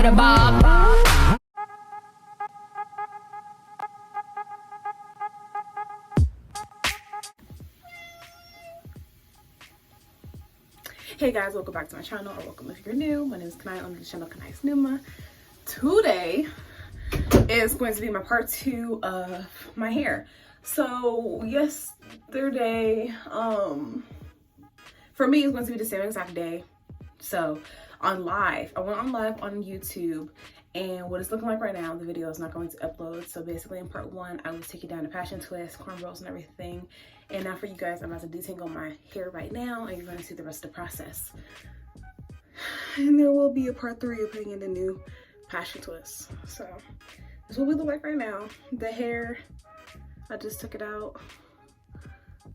with a bob. Hey guys, welcome back to my channel, or welcome if you're new. My name is Kanai on the channel Kanai's Numa. Today is going to be my part 2 of my hair. So yesterday, for me it's going to be the same exact day. So I went on live on YouTube, and what it's looking like right now, the video is not going to upload. So basically in part 1, I was taking down the passion twist, cornrows and everything. And now for you guys, I'm about to detangle my hair right now, and you're going to see the rest of the process. And there will be a part 3 of putting in the new passion twist. So this is what we look like right now. The hair, I just took it out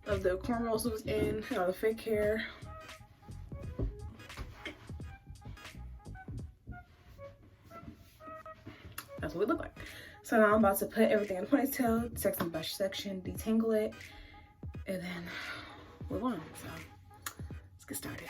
of the cornrows that was in, the fake hair. That's what we look like. So now I'm about to put everything in a ponytail, section by section, detangle it, and then move on. So let's get started.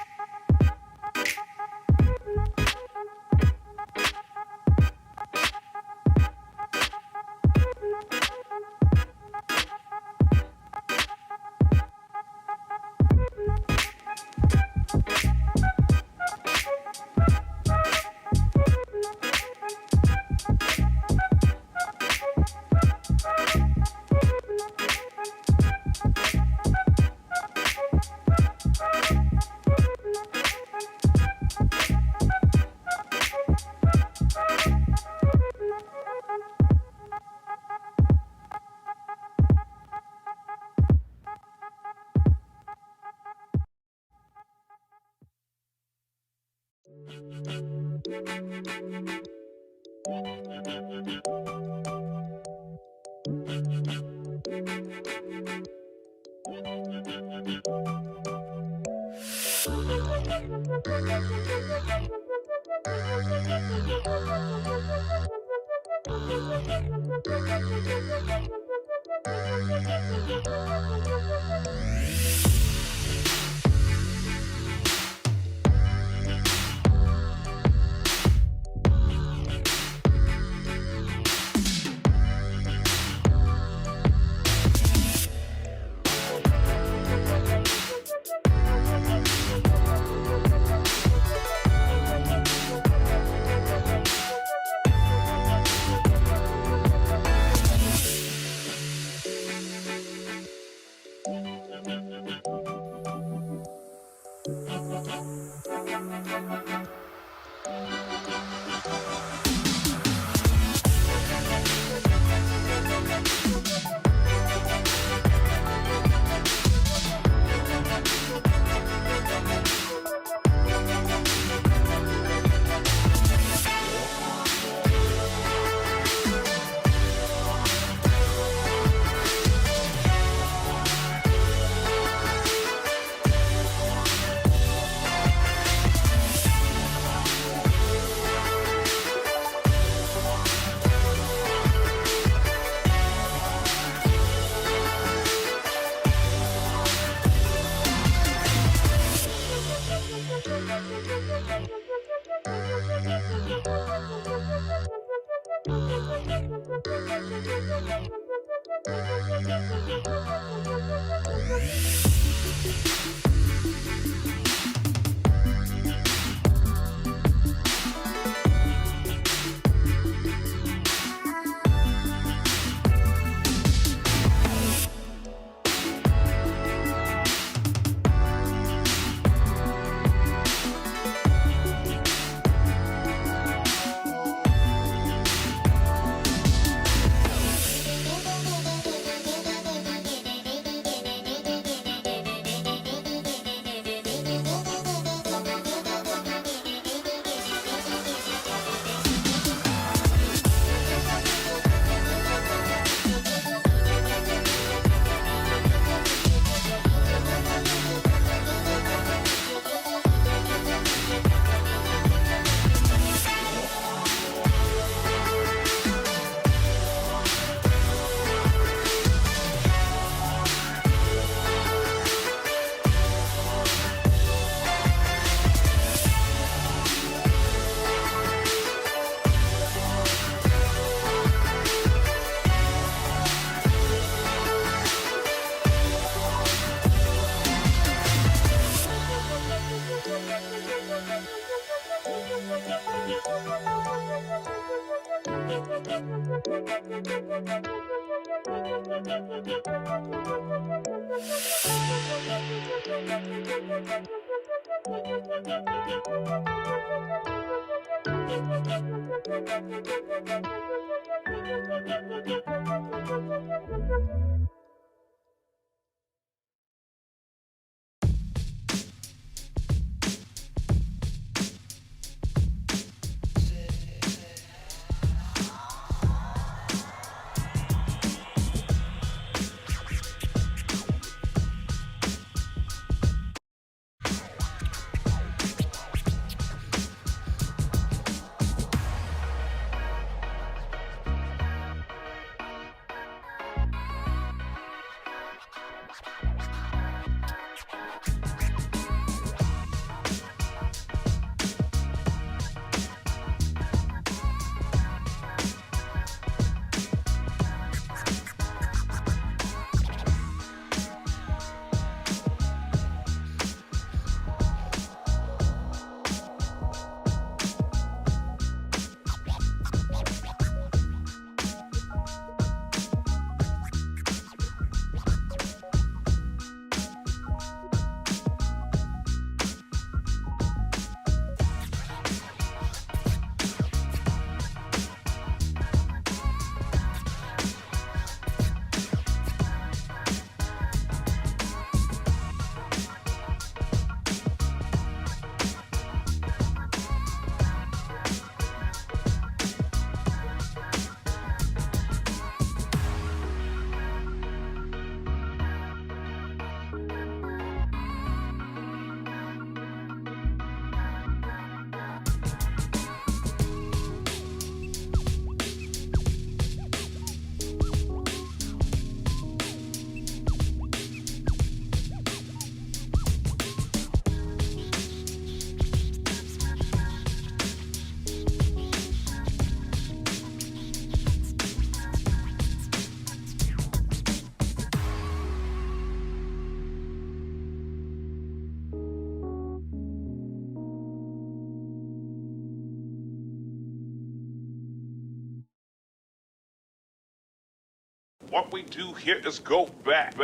What we do here is go back.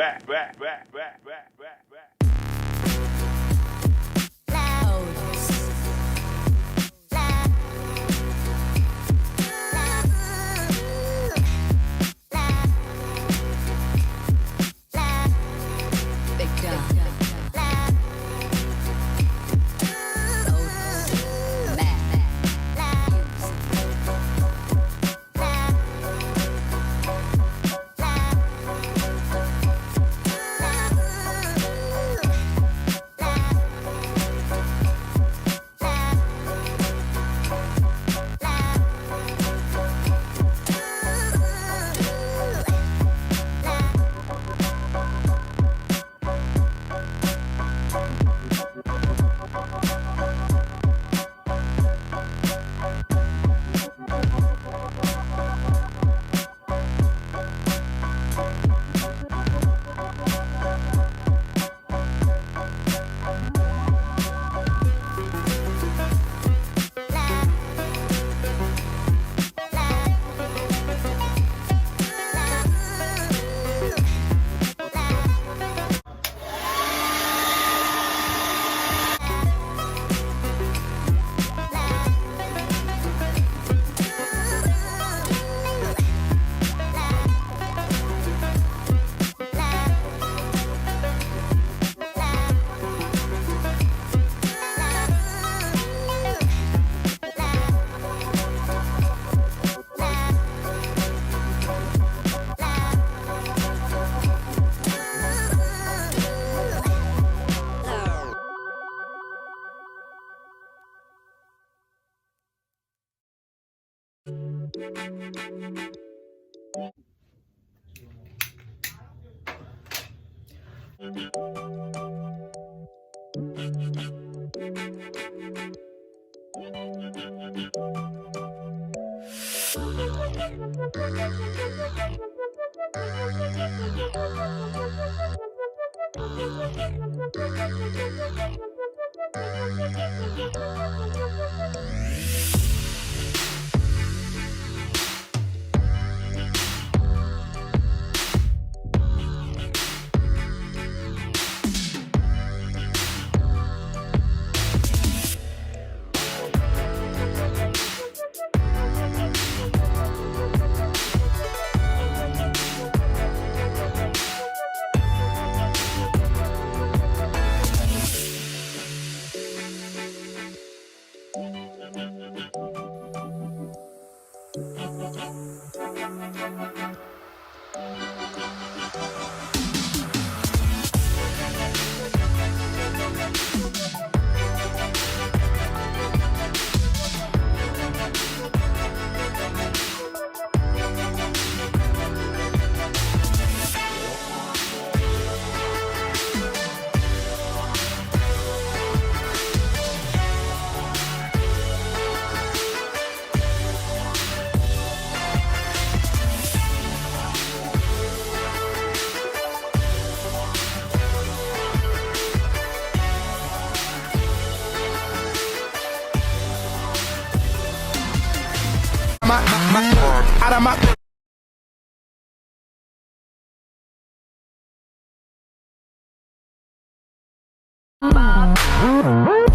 Out of my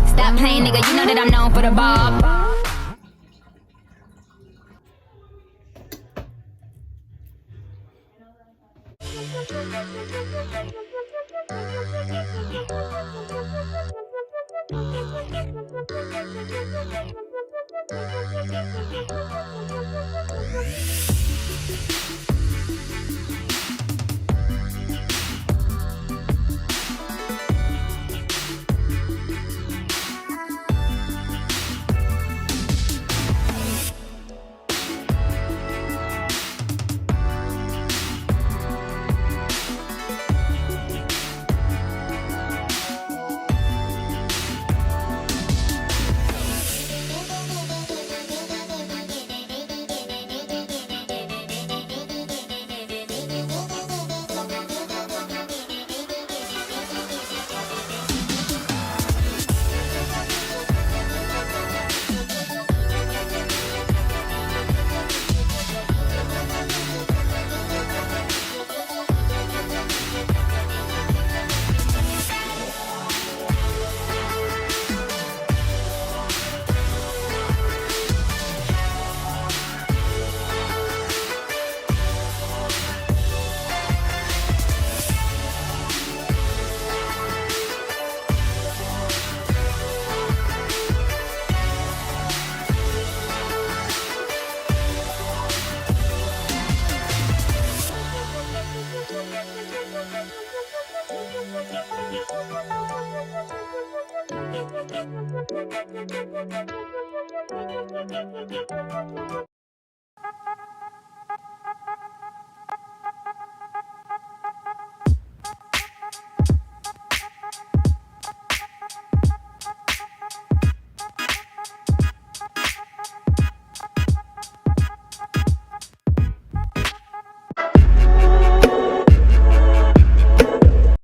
Stop playing, nigga. You know that I'm known for the bob.